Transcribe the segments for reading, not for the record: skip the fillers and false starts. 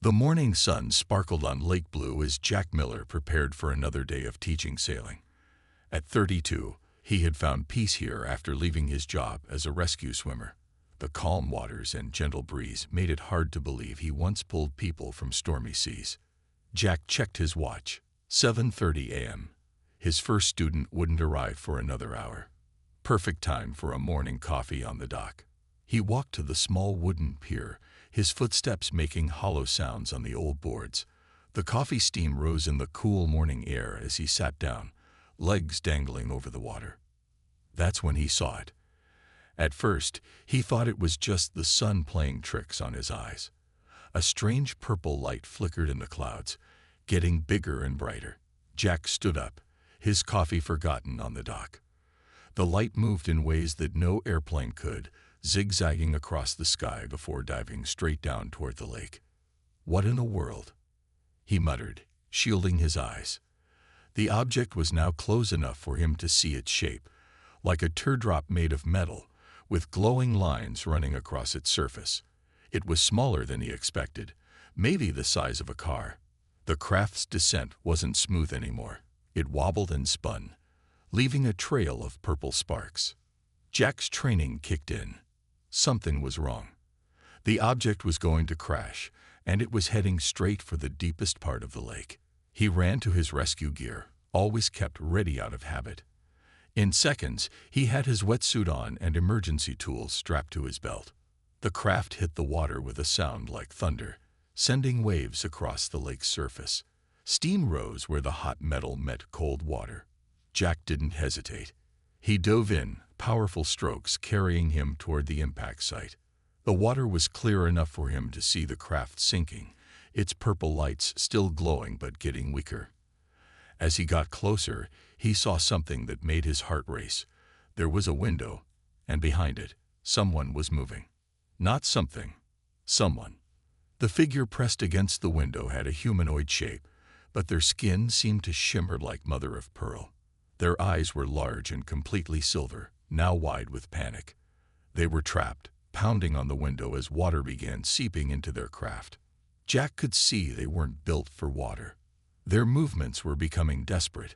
The morning sun sparkled on Lake Blue as Jack Miller prepared for another day of teaching sailing. At 32, he had found peace here after leaving his job as a rescue swimmer. The calm waters and gentle breeze made it hard to believe he once pulled people from stormy seas. Jack checked his watch. 7:30 a.m. His first student wouldn't arrive for another hour. Perfect time for a morning coffee on the dock. He walked to the small wooden pier, his footsteps making hollow sounds on the old boards. The coffee steam rose in the cool morning air as he sat down, legs dangling over the water. That's when he saw it. At first, he thought it was just the sun playing tricks on his eyes. A strange purple light flickered in the clouds, getting bigger and brighter. Jack stood up, his coffee forgotten on the dock. The light moved in ways that no airplane could, zigzagging across the sky before diving straight down toward the lake. "What in the world?" he muttered, shielding his eyes. The object was now close enough for him to see its shape, like a teardrop made of metal, with glowing lines running across its surface. It was smaller than he expected, maybe the size of a car. The craft's descent wasn't smooth anymore. It wobbled and spun, leaving a trail of purple sparks. Jack's training kicked in. Something was wrong. The object was going to crash, and it was heading straight for the deepest part of the lake. He ran to his rescue gear, always kept ready out of habit. In seconds, he had his wetsuit on and emergency tools strapped to his belt. The craft hit the water with a sound like thunder, sending waves across the lake's surface. Steam rose where the hot metal met cold water. Jack didn't hesitate. He dove in, powerful strokes carrying him toward the impact site. The water was clear enough for him to see the craft sinking, its purple lights still glowing but getting weaker. As he got closer, he saw something that made his heart race. There was a window, and behind it, someone was moving. Not something, someone. The figure pressed against the window had a humanoid shape, but their skin seemed to shimmer like mother of pearl. Their eyes were large and completely silver, now wide with panic. They were trapped, pounding on the window as water began seeping into their craft. Jack could see they weren't built for water. Their movements were becoming desperate,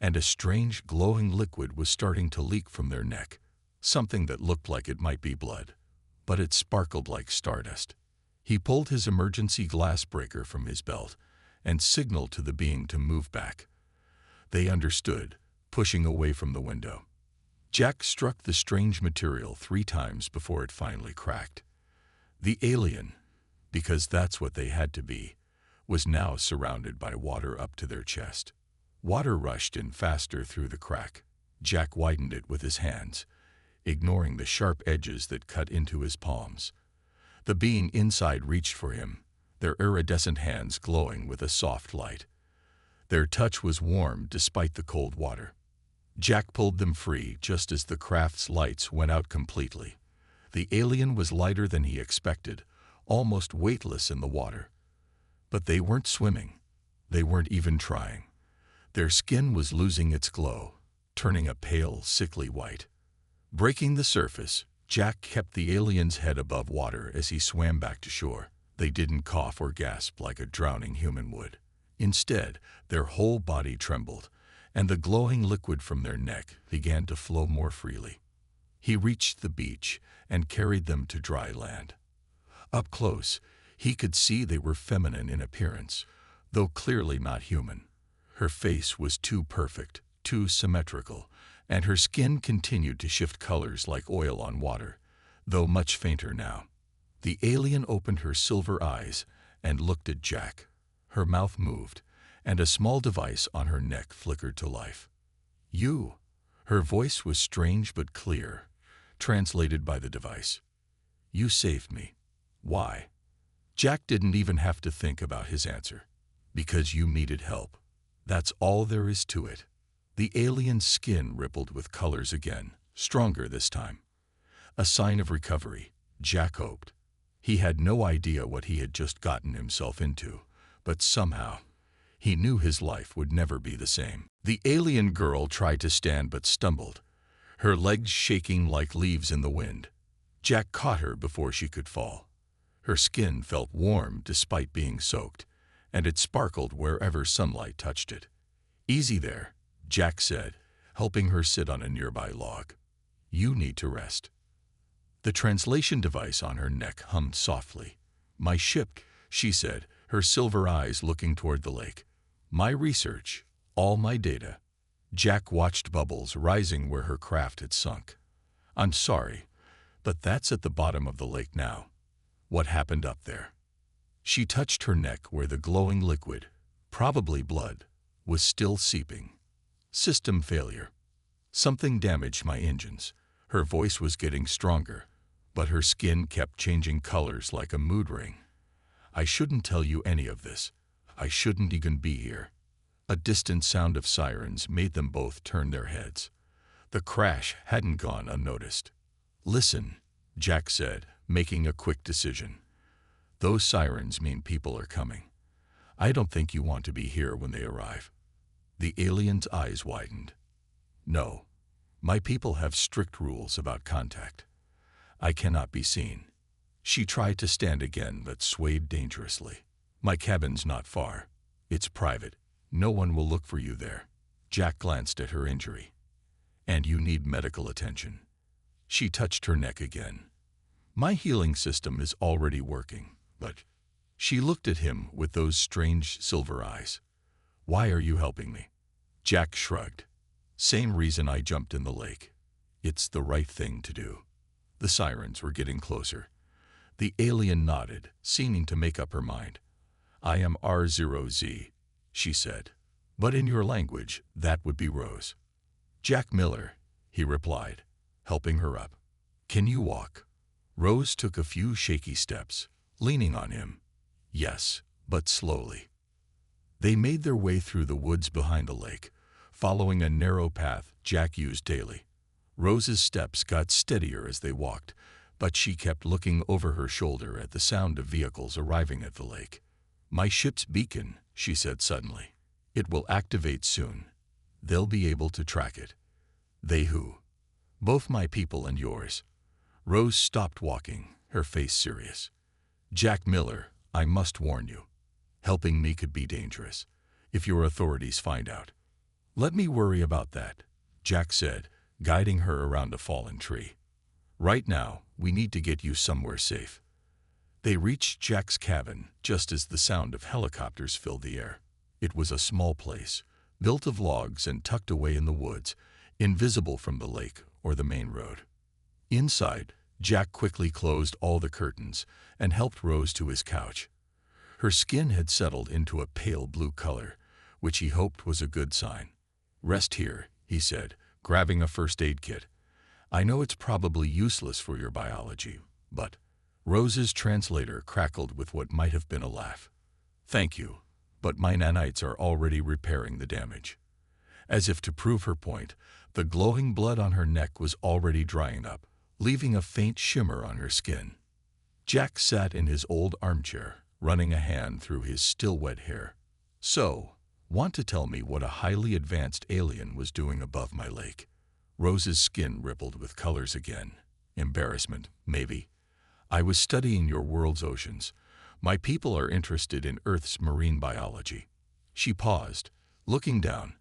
and a strange glowing liquid was starting to leak from their neck, something that looked like it might be blood, but it sparkled like stardust. He pulled his emergency glass breaker from his belt and signaled to the being to move back. They understood, pushing away from the window. Jack struck the strange material 3 times before it finally cracked. The alien, because that's what they had to be, was now surrounded by water up to their chest. Water rushed in faster through the crack. Jack widened it with his hands, ignoring the sharp edges that cut into his palms. The being inside reached for him, their iridescent hands glowing with a soft light. Their touch was warm despite the cold water. Jack pulled them free just as the craft's lights went out completely. The alien was lighter than he expected, almost weightless in the water. But they weren't swimming. They weren't even trying. Their skin was losing its glow, turning a pale, sickly white. Breaking the surface, Jack kept the alien's head above water as he swam back to shore. They didn't cough or gasp like a drowning human would. Instead, their whole body trembled, and the glowing liquid from their neck began to flow more freely. He reached the beach and carried them to dry land. Up close, he could see they were feminine in appearance, though clearly not human. Her face was too perfect, too symmetrical, and her skin continued to shift colors like oil on water, though much fainter now. The alien opened her silver eyes and looked at Jack. Her mouth moved, and a small device on her neck flickered to life. "You." Her voice was strange but clear, translated by the device. "You saved me. Why?" Jack didn't even have to think about his answer. "Because you needed help. That's all there is to it." The alien's skin rippled with colors again, stronger this time. A sign of recovery, Jack hoped. He had no idea what he had just gotten himself into, but somehow, he knew his life would never be the same. The alien girl tried to stand but stumbled, her legs shaking like leaves in the wind. Jack caught her before she could fall. Her skin felt warm despite being soaked, and it sparkled wherever sunlight touched it. "Easy there," Jack said, helping her sit on a nearby log. "You need to rest." The translation device on her neck hummed softly. "My ship," she said, her silver eyes looking toward the lake. "My research, all my data." Jack watched bubbles rising where her craft had sunk. "I'm sorry, but that's at the bottom of the lake now. What happened up there?" She touched her neck where the glowing liquid, probably blood, was still seeping. "System failure. Something damaged my engines." Her voice was getting stronger, but her skin kept changing colors like a mood ring. "I shouldn't tell you any of this. I shouldn't even be here." A distant sound of sirens made them both turn their heads. The crash hadn't gone unnoticed. "Listen," Jack said, making a quick decision. "Those sirens mean people are coming. I don't think you want to be here when they arrive." The alien's eyes widened. "No. My people have strict rules about contact. I cannot be seen." She tried to stand again but swayed dangerously. "My cabin's not far. It's private. No one will look for you there." Jack glanced at her injury. "And you need medical attention." She touched her neck again. "My healing system is already working, but..." She looked at him with those strange silver eyes. "Why are you helping me?" Jack shrugged. "Same reason I jumped in the lake. It's the right thing to do." The sirens were getting closer. The alien nodded, seeming to make up her mind. "I am R0Z, she said. "But in your language, that would be Rose." "Jack Miller," he replied, helping her up. "Can you walk?" Rose took a few shaky steps, leaning on him. "Yes, but slowly." They made their way through the woods behind the lake, following a narrow path Jack used daily. Rose's steps got steadier as they walked, but she kept looking over her shoulder at the sound of vehicles arriving at the lake. "My ship's beacon," she said suddenly. "It will activate soon. They'll be able to track it." "They who?" "Both my people and yours." Rose stopped walking, her face serious. "Jack Miller, I must warn you. Helping me could be dangerous, if your authorities find out." "Let me worry about that," Jack said, guiding her around a fallen tree. "Right now, we need to get you somewhere safe." They reached Jack's cabin just as the sound of helicopters filled the air. It was a small place, built of logs and tucked away in the woods, invisible from the lake or the main road. Inside, Jack quickly closed all the curtains and helped Rose to his couch. Her skin had settled into a pale blue color, which he hoped was a good sign. "Rest here," he said, grabbing a first aid kit. "I know it's probably useless for your biology, but..." Rose's translator crackled with what might have been a laugh. "Thank you, but my nanites are already repairing the damage." As if to prove her point, the glowing blood on her neck was already drying up, leaving a faint shimmer on her skin. Jack sat in his old armchair, running a hand through his still wet hair. "So, want to tell me what a highly advanced alien was doing above my lake?" Rose's skin rippled with colors again. "Embarrassment, maybe. I was studying your world's oceans. My people are interested in Earth's marine biology." She paused, looking down,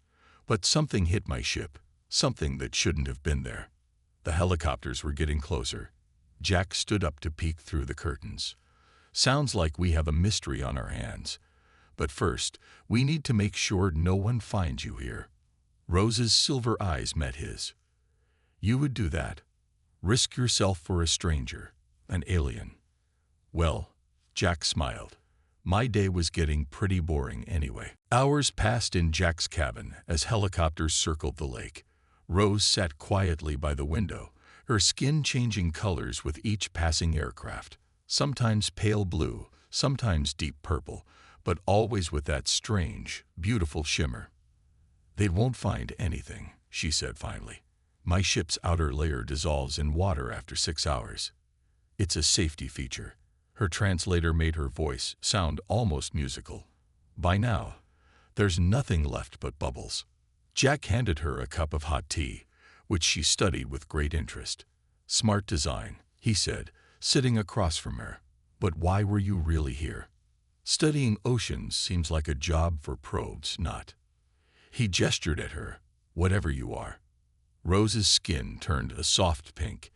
but something hit my ship, something that shouldn't have been there. The helicopters were getting closer. Jack stood up to peek through the curtains. "Sounds like we have a mystery on our hands. But first, we need to make sure no one finds you here." Rose's silver eyes met his. "You would do that? Risk yourself for a stranger, an alien?" "Well," Jack smiled. "My day was getting pretty boring anyway." Hours passed in Jack's cabin as helicopters circled the lake. Rose sat quietly by the window, her skin changing colors with each passing aircraft, sometimes pale blue, sometimes deep purple, but always with that strange, beautiful shimmer. "They won't find anything," she said finally. "My ship's outer layer dissolves in water after 6 hours. It's a safety feature." Her translator made her voice sound almost musical. "By now, there's nothing left but bubbles." Jack handed her a cup of hot tea, which she studied with great interest. "Smart design," he said, sitting across from her. But why were you really here? Studying oceans seems like a job for probes, not. He gestured at her. Whatever you are. Rose's skin turned a soft pink,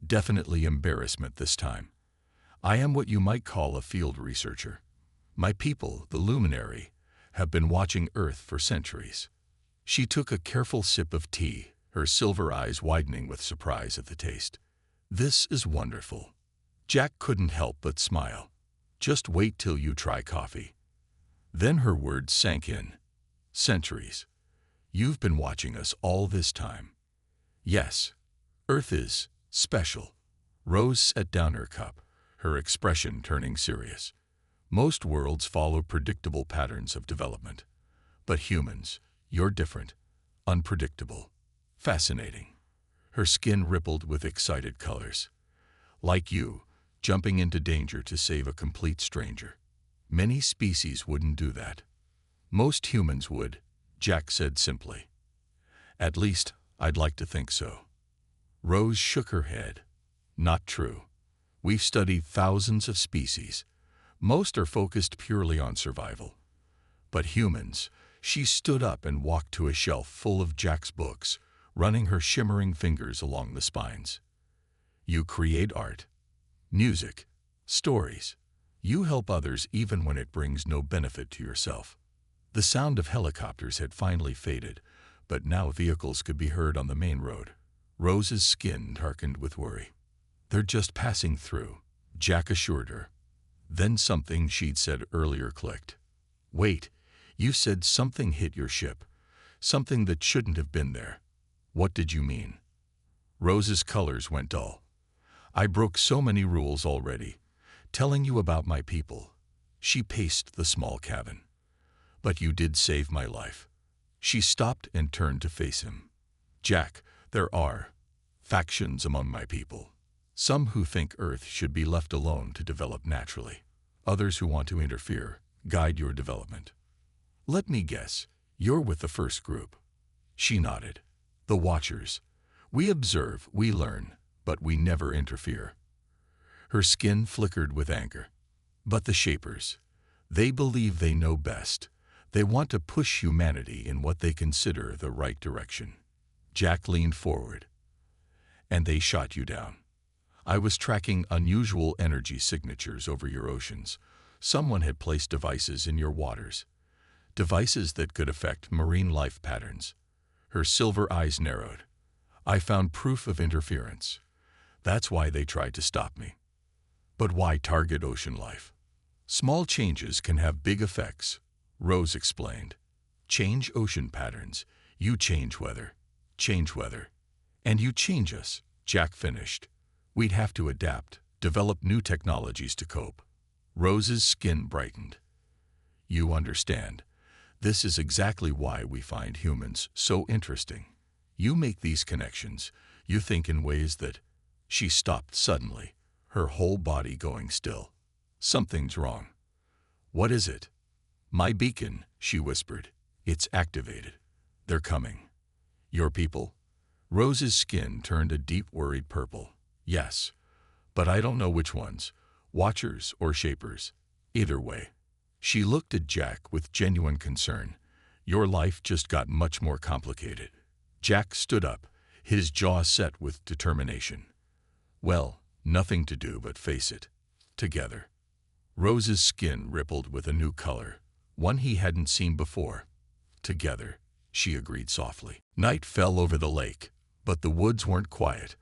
definitely embarrassment this time. I am what you might call a field researcher. My people, the luminary, have been watching Earth for centuries. She took a careful sip of tea, her silver eyes widening with surprise at the taste. This is wonderful. Jack couldn't help but smile. Just wait till you try coffee. Then her words sank in. Centuries. You've been watching us all this time. Yes, Earth is special. Rose set down her cup, her expression turning serious. Most worlds follow predictable patterns of development. But humans, you're different, unpredictable, fascinating. Her skin rippled with excited colors. Like you, jumping into danger to save a complete stranger. Many species wouldn't do that. Most humans would, Jack said simply. At least, I'd like to think so. Rose shook her head. Not true. We've studied thousands of species. Most are focused purely on survival. But humans, she stood up and walked to a shelf full of Jack's books, running her shimmering fingers along the spines. You create art, music, stories. You help others even when it brings no benefit to yourself. The sound of helicopters had finally faded, but now vehicles could be heard on the main road. Rose's skin darkened with worry. They're just passing through, Jack assured her. Then something she'd said earlier clicked. Wait, you said something hit your ship. Something that shouldn't have been there. What did you mean? Rose's colors went dull. I broke so many rules already. Telling you about my people. She paced the small cabin. But you did save my life. She stopped and turned to face him. Jack, there are factions among my people. Some who think Earth should be left alone to develop naturally. Others who want to interfere, guide your development. Let me guess, you're with the first group. She nodded. The Watchers. We observe, we learn, but we never interfere. Her skin flickered with anger. But the Shapers. They believe they know best. They want to push humanity in what they consider the right direction. Jack leaned forward. And they shot you down. I was tracking unusual energy signatures over your oceans. Someone had placed devices in your waters. Devices that could affect marine life patterns. Her silver eyes narrowed. I found proof of interference. That's why they tried to stop me. But why target ocean life? Small changes can have big effects, Rose explained. Change ocean patterns. You change weather. Change weather. And you change us, Jack finished. We'd have to adapt, develop new technologies to cope. Rose's skin brightened. You understand. This is exactly why we find humans so interesting. You make these connections. You think in ways that... She stopped suddenly, her whole body going still. Something's wrong. What is it? My beacon, she whispered. It's activated. They're coming. Your people? Rose's skin turned a deep worried purple. Yes, but I don't know which ones. Watchers or Shapers. Either way. She looked at Jack with genuine concern. Your life just got much more complicated. Jack stood up, his jaw set with determination. Well, nothing to do but face it. Together. Rose's skin rippled with a new color, one he hadn't seen before. Together, she agreed softly. Night fell over the lake, but the woods weren't quiet.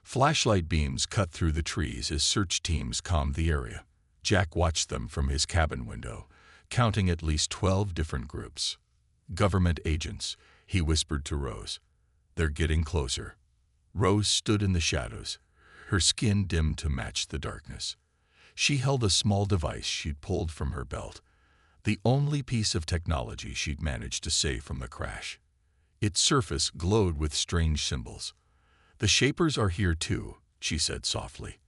Flashlight beams cut through the trees as search teams combed the area. Jack watched them from his cabin window, counting at least 12 different groups. Government agents, he whispered to Rose. They're getting closer. Rose stood in the shadows, her skin dimmed to match the darkness. She held a small device she'd pulled from her belt, the only piece of technology she'd managed to save from the crash. Its surface glowed with strange symbols. The Shapers are here too, she said softly.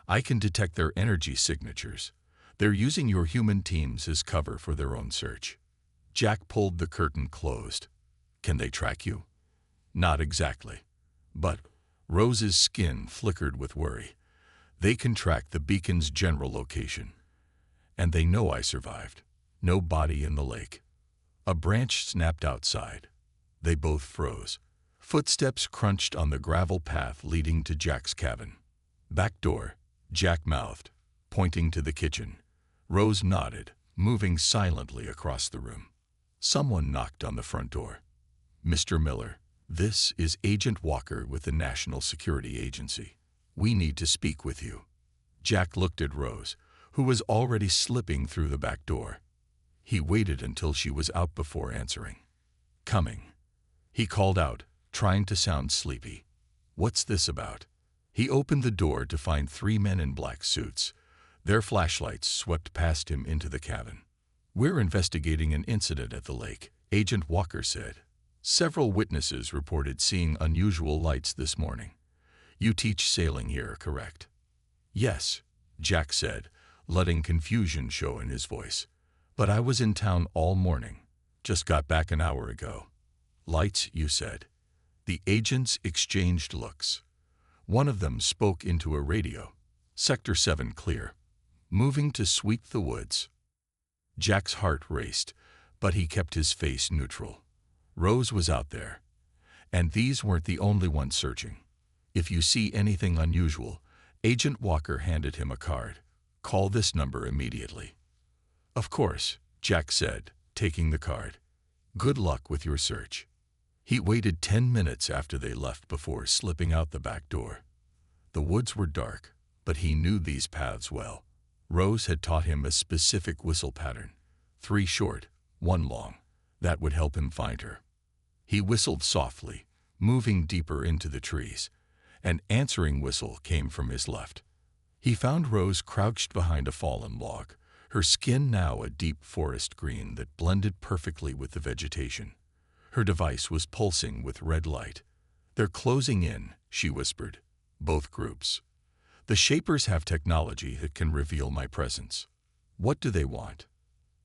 I can detect their energy signatures. They're using your human teams as cover for their own search. Jack pulled the curtain closed. Can they track you? Not exactly. But Rose's skin flickered with worry. They can track the beacon's general location. And they know I survived. No body in the lake. A branch snapped outside. They both froze. Footsteps crunched on the gravel path leading to Jack's cabin. "Back door," Jack mouthed, pointing to the kitchen. Rose nodded, moving silently across the room. Someone knocked on the front door. "Mr. Miller, this is Agent Walker with the National Security Agency. We need to speak with you." Jack looked at Rose, who was already slipping through the back door. He waited until she was out before answering. "Coming," he called out, trying to sound sleepy. "What's this about?" He opened the door to find 3 men in black suits. Their flashlights swept past him into the cabin. "We're investigating an incident at the lake," Agent Walker said. "Several witnesses reported seeing unusual lights this morning. You teach sailing here, correct?" "Yes," Jack said, letting confusion show in his voice. "But I was in town all morning. Just got back an hour ago." "Lights, you said?" The agents exchanged looks. One of them spoke into a radio. "Sector 7 clear. Moving to sweep the woods." Jack's heart raced, but he kept his face neutral. Rose was out there. And these weren't the only ones searching. "If you see anything unusual," Agent Walker handed him a card. "Call this number immediately." "Of course," Jack said, taking the card. "Good luck with your search." He waited 10 minutes after they left before slipping out the back door. The woods were dark, but he knew these paths well. Rose had taught him a specific whistle pattern. 3 short, 1 long. That would help him find her. He whistled softly, moving deeper into the trees. An answering whistle came from his left. He found Rose crouched behind a fallen log, her skin now a deep forest green that blended perfectly with the vegetation. Her device was pulsing with red light. "They're closing in," she whispered. "Both groups. The Shapers have technology that can reveal my presence." "What do they want?"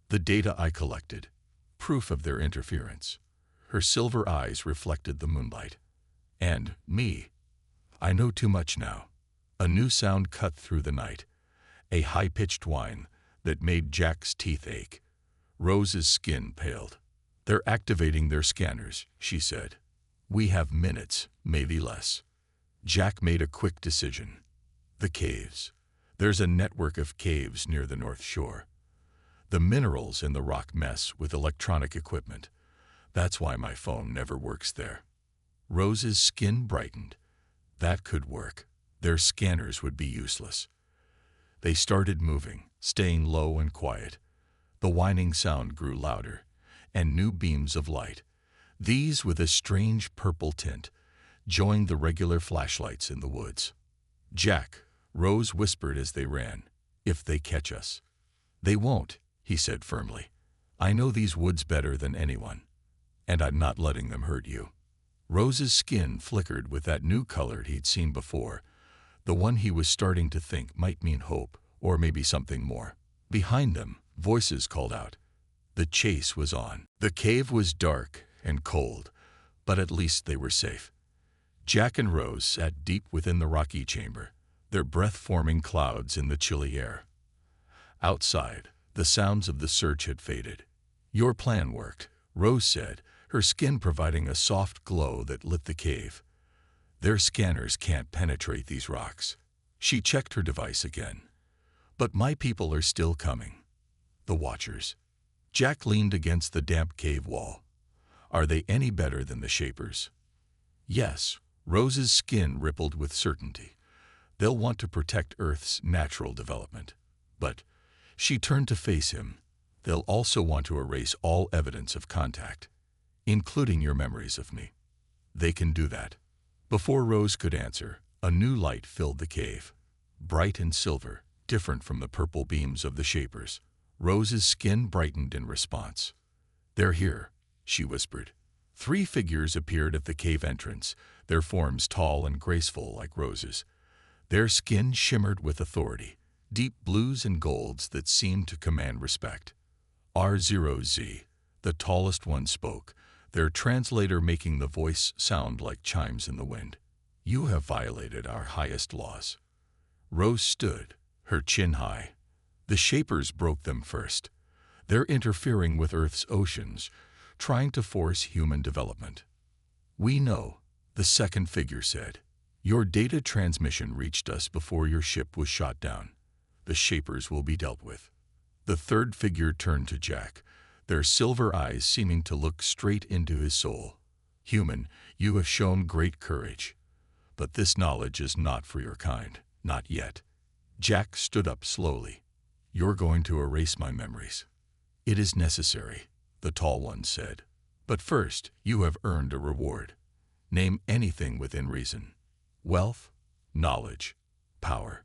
"The data I collected. Proof of their interference." Her silver eyes reflected the moonlight. "And me. I know too much now." A new sound cut through the night, a high-pitched whine that made Jack's teeth ache. Rose's skin paled. "They're activating their scanners," she said. "We have minutes, maybe less." Jack made a quick decision. The caves. There's a network of caves near the North Shore. The minerals in the rock mess with electronic equipment. That's why my phone never works there. Rose's skin brightened. That could work. Their scanners would be useless. They started moving, staying low and quiet. The whining sound grew louder, and new beams of light, these with a strange purple tint, joined the regular flashlights in the woods. "Jack," Rose whispered as they ran, "if they catch us." "They won't," he said firmly. "I know these woods better than anyone. And I'm not letting them hurt you." Rose's skin flickered with that new color he'd seen before, the one he was starting to think might mean hope, or maybe something more. Behind them, voices called out. The chase was on. The cave was dark and cold, but at least they were safe. Jack and Rose sat deep within the rocky chamber, their breath forming clouds in the chilly air. Outside, the sounds of the search had faded. "Your plan worked," Rose said, her skin providing a soft glow that lit the cave. "Their scanners can't penetrate these rocks." She checked her device again. "But my people are still coming. The Watchers." Jack leaned against the damp cave wall. "Are they any better than the Shapers?" "Yes." Rose's skin rippled with certainty. "They'll want to protect Earth's natural development. But," she turned to face him, "they'll also want to erase all evidence of contact, including your memories of me. They can do that." Before Rose could answer, a new light filled the cave. Bright and silver, different from the purple beams of the Shapers. Rose's skin brightened in response. "They're here," she whispered. 3 figures appeared at the cave entrance, their forms tall and graceful like Rose's. Their skin shimmered with authority, deep blues and golds that seemed to command respect. R0Z, the tallest one spoke, their translator making the voice sound like chimes in the wind. "You have violated our highest laws." Rose stood, her chin high. The Shapers broke them first. They're interfering with Earth's oceans, trying to force human development. We know, the second figure said. Your data transmission reached us before your ship was shot down. The Shapers will be dealt with. The third figure turned to Jack, their silver eyes seeming to look straight into his soul. Human, you have shown great courage. But this knowledge is not for your kind, not yet. Jack stood up slowly. You're going to erase my memories. It is necessary, the tall one said. But first, you have earned a reward. Name anything within reason. Wealth, knowledge, power.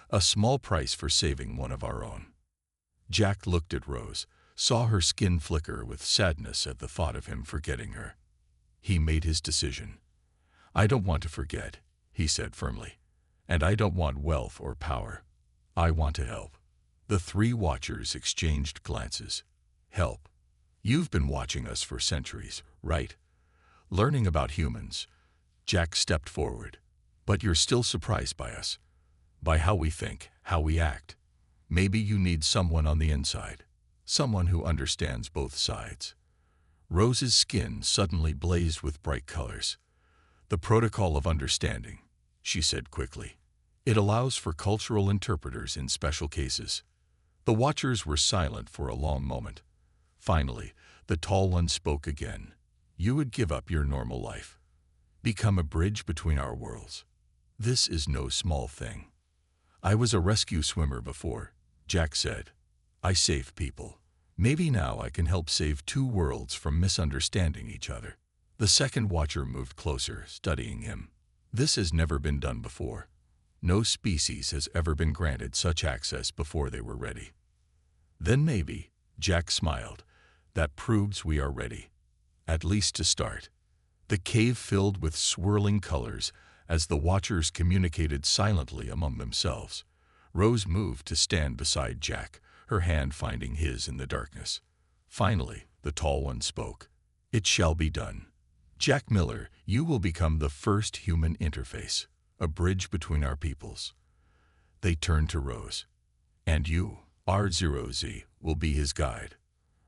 A small price for saving one of our own. Jack looked at Rose, saw her skin flicker with sadness at the thought of him forgetting her. He made his decision. I don't want to forget, he said firmly. And I don't want wealth or power. I want to help. The three watchers exchanged glances. Help. You've been watching us for centuries, right? Learning about humans. Jack stepped forward. But you're still surprised by us. By how we think, how we act. Maybe you need someone on the inside. Someone who understands both sides. Rose's skin suddenly blazed with bright colors. The protocol of understanding, she said quickly. It allows for cultural interpreters in special cases. The watchers were silent for a long moment. Finally, the tall one spoke again. You would give up your normal life. Become a bridge between our worlds. This is no small thing. I was a rescue swimmer before, Jack said. I save people. Maybe now I can help save two worlds from misunderstanding each other. The second watcher moved closer, studying him. This has never been done before. No species has ever been granted such access before they were ready. Then maybe, Jack smiled, that proves we are ready. At least to start. The cave filled with swirling colors as the watchers communicated silently among themselves. Rose moved to stand beside Jack, her hand finding his in the darkness. Finally, the tall one spoke. It shall be done. Jack Miller, you will become the first human interface, a bridge between our peoples. They turned to Rose. And you, R0Z, will be his guide.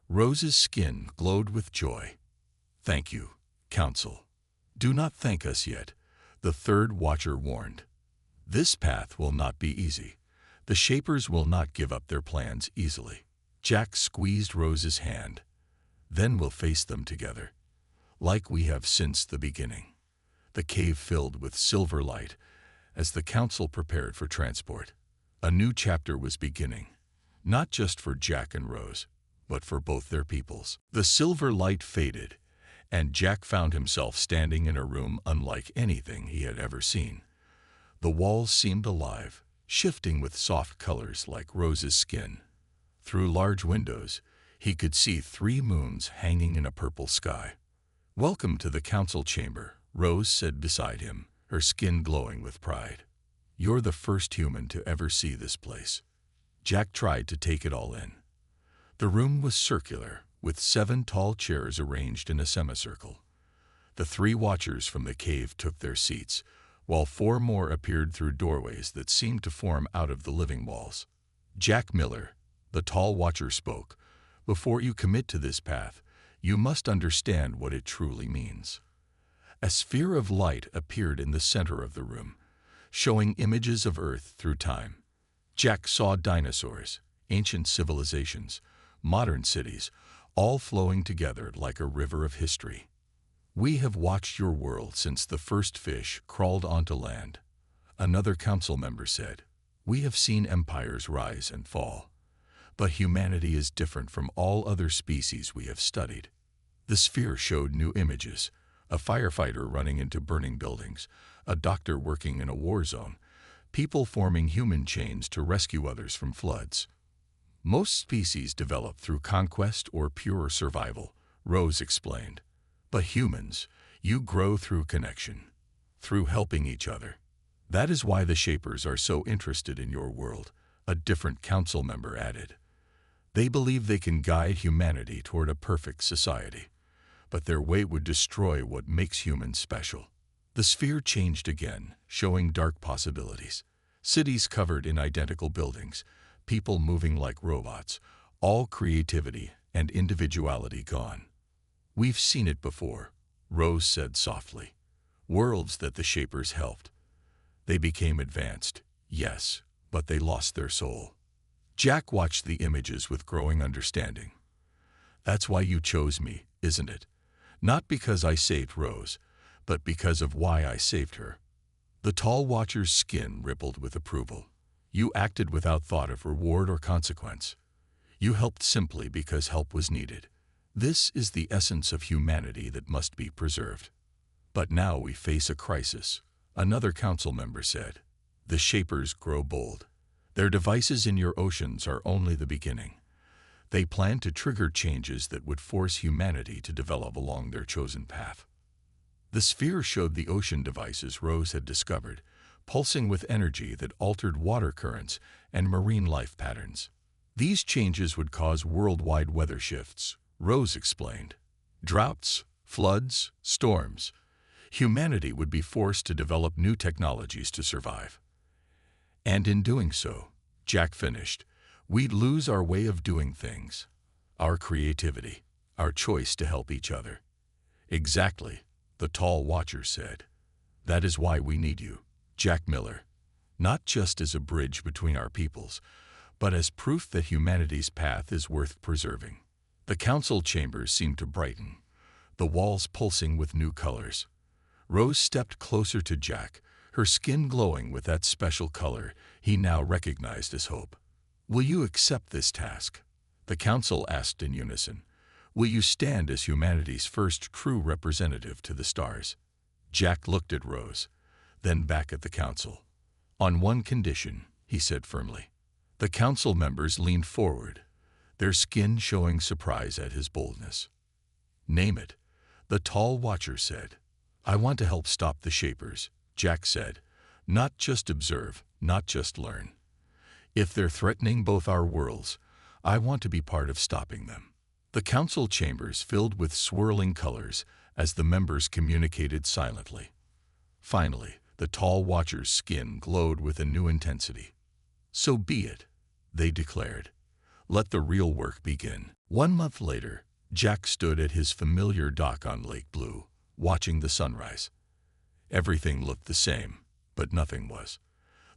Rose's skin glowed with joy. Thank you, Council. Do not thank us yet, the third watcher warned. This path will not be easy. The Shapers will not give up their plans easily. Jack squeezed Rose's hand. Then we'll face them together, like we have since the beginning. The cave filled with silver light as the Council prepared for transport. A new chapter was beginning, not just for Jack and Rose, but for both their peoples. The silver light faded, and Jack found himself standing in a room unlike anything he had ever seen. The walls seemed alive, shifting with soft colors like Rose's skin. Through large windows, he could see 3 moons hanging in a purple sky. Welcome to the Council chamber, Rose said beside him, her skin glowing with pride. You're the first human to ever see this place. Jack tried to take it all in. The room was circular, with 7 tall chairs arranged in a semicircle. The 3 watchers from the cave took their seats, while 4 more appeared through doorways that seemed to form out of the living walls. Jack Miller, the tall watcher, spoke. Before you commit to this path, you must understand what it truly means. A sphere of light appeared in the center of the room, showing images of Earth through time. Jack saw dinosaurs, ancient civilizations, modern cities, all flowing together like a river of history. We have watched your world since the first fish crawled onto land, another council member said. We have seen empires rise and fall. But humanity is different from all other species we have studied. The sphere showed new images, a firefighter running into burning buildings, a doctor working in a war zone, people forming human chains to rescue others from floods. Most species develop through conquest or pure survival, Rose explained. But humans, you grow through connection, through helping each other. That is why the Shapers are so interested in your world, a different council member added. They believe they can guide humanity toward a perfect society, but their way would destroy what makes humans special. The sphere changed again, showing dark possibilities. Cities covered in identical buildings, people moving like robots, all creativity and individuality gone. We've seen it before, Rose said softly. Worlds that the Shapers helped. They became advanced, yes, but they lost their soul. Jack watched the images with growing understanding. That's why you chose me, isn't it? Not because I saved Rose, but because of why I saved her. The tall watcher's skin rippled with approval. You acted without thought of reward or consequence. You helped simply because help was needed. This is the essence of humanity that must be preserved. But now we face a crisis, another council member said. The Shapers grow bold. Their devices in your oceans are only the beginning. They plan to trigger changes that would force humanity to develop along their chosen path. The sphere showed the ocean devices Rose had discovered, pulsing with energy that altered water currents and marine life patterns. These changes would cause worldwide weather shifts, Rose explained. Droughts, floods, storms. Humanity would be forced to develop new technologies to survive. And in doing so, Jack finished, we'd lose our way of doing things, our creativity, our choice to help each other. Exactly, the tall watcher said. That is why we need you, Jack Miller, not just as a bridge between our peoples, but as proof that humanity's path is worth preserving. The council chambers seemed to brighten, the walls pulsing with new colors. Rose stepped closer to Jack, her skin glowing with that special color he now recognized as hope. Will you accept this task? The council asked in unison. Will you stand as humanity's first true representative to the stars? Jack looked at Rose, then back at the council. On one condition, he said firmly. The council members leaned forward, their skin showing surprise at his boldness. Name it, the tall watcher said. I want to help stop the Shapers, Jack said. Not just observe, not just learn. If they're threatening both our worlds, I want to be part of stopping them. The council chambers filled with swirling colors as the members communicated silently. Finally, the tall watcher's skin glowed with a new intensity. So be it, they declared. Let the real work begin. 1 month later, Jack stood at his familiar dock on Lake Blue, watching the sunrise. Everything looked the same, but nothing was.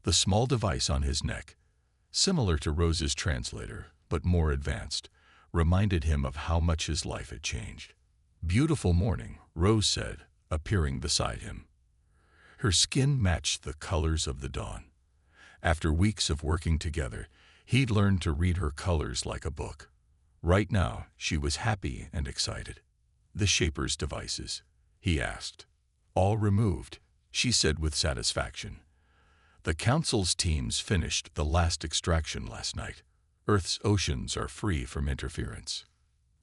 The small device on his neck, similar to Rose's translator, but more advanced, reminded him of how much his life had changed. Beautiful morning, Rose said, appearing beside him. Her skin matched the colors of the dawn. After weeks of working together, he'd learned to read her colors like a book. Right now, she was happy and excited. The Shapers' devices, he asked. All removed, she said with satisfaction. The council's teams finished the last extraction last night. Earth's oceans are free from interference.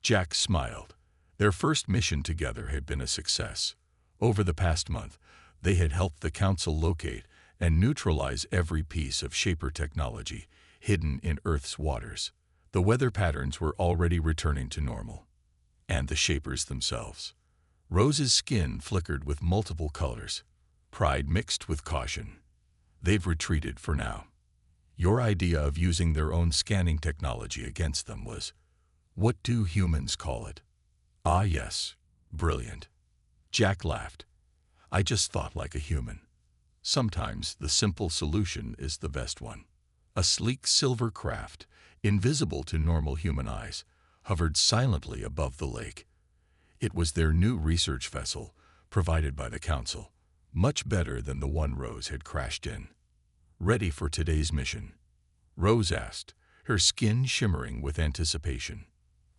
Jack smiled. Their first mission together had been a success. Over the past month, they had helped the council locate and neutralize every piece of Shaper technology hidden in Earth's waters. The weather patterns were already returning to normal. And the Shapers themselves. Rose's skin flickered with multiple colors, pride mixed with caution. They've retreated for now. Your idea of using their own scanning technology against them was, what do humans call it? Ah yes, brilliant. Jack laughed. I just thought like a human. Sometimes the simple solution is the best one. A sleek silver craft, invisible to normal human eyes, hovered silently above the lake. It was their new research vessel, provided by the council, much better than the one Rose had crashed in. Ready for today's mission? Rose asked, her skin shimmering with anticipation.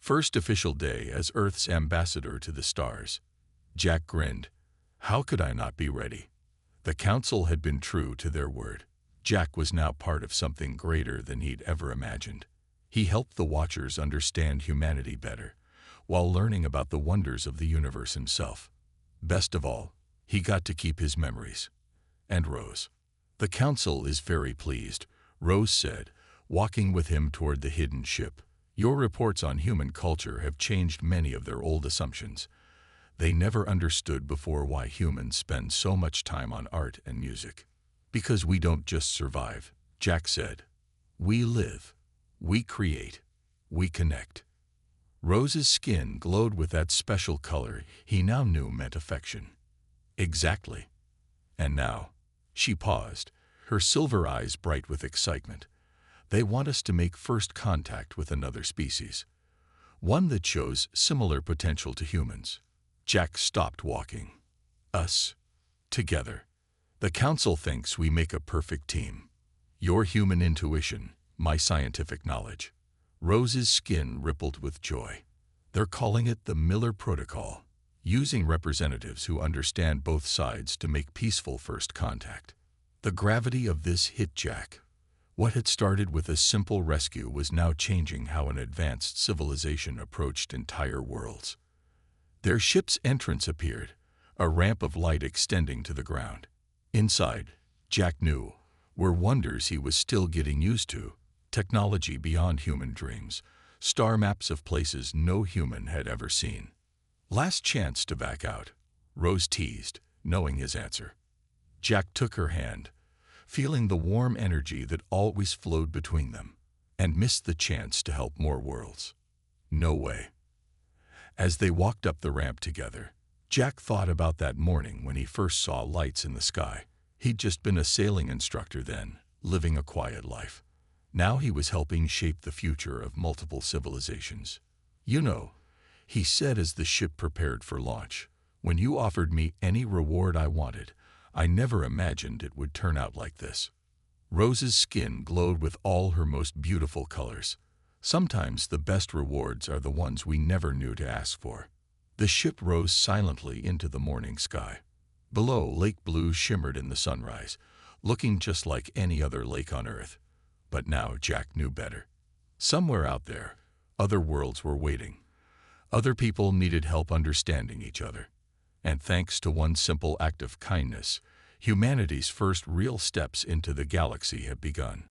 First official day as Earth's ambassador to the stars. Jack grinned. How could I not be ready? The council had been true to their word. Jack was now part of something greater than he'd ever imagined. He helped the Watchers understand humanity better, while learning about the wonders of the universe himself. Best of all, he got to keep his memories. And Rose. The council is very pleased, Rose said, walking with him toward the hidden ship. Your reports on human culture have changed many of their old assumptions. They never understood before why humans spend so much time on art and music. Because we don't just survive, Jack said. We live. We create. We connect. Rose's skin glowed with that special color he now knew meant affection. Exactly. And now, she paused, her silver eyes bright with excitement. They want us to make first contact with another species. One that shows similar potential to humans. Jack stopped walking. Us. Together. The council thinks we make a perfect team. Your human intuition, my scientific knowledge. Rose's skin rippled with joy. They're calling it the Miller Protocol, using representatives who understand both sides to make peaceful first contact. The gravity of this hit Jack. What had started with a simple rescue was now changing how an advanced civilization approached entire worlds. Their ship's entrance appeared, a ramp of light extending to the ground. Inside, Jack knew, were wonders he was still getting used to, technology beyond human dreams, star maps of places no human had ever seen. Last chance to back out, Rose teased, knowing his answer. Jack took her hand, feeling the warm energy that always flowed between them, and missed the chance to help more worlds. No way. As they walked up the ramp together, Jack thought about that morning when he first saw lights in the sky. He'd just been a sailing instructor then, living a quiet life. Now he was helping shape the future of multiple civilizations. You know, he said as the ship prepared for launch, when you offered me any reward I wanted, I never imagined it would turn out like this. Rose's skin glowed with all her most beautiful colors. Sometimes the best rewards are the ones we never knew to ask for. The ship rose silently into the morning sky. Below, Lake Blue shimmered in the sunrise, looking just like any other lake on Earth. But now Jack knew better. Somewhere out there, other worlds were waiting. Other people needed help understanding each other. And thanks to one simple act of kindness, humanity's first real steps into the galaxy have begun.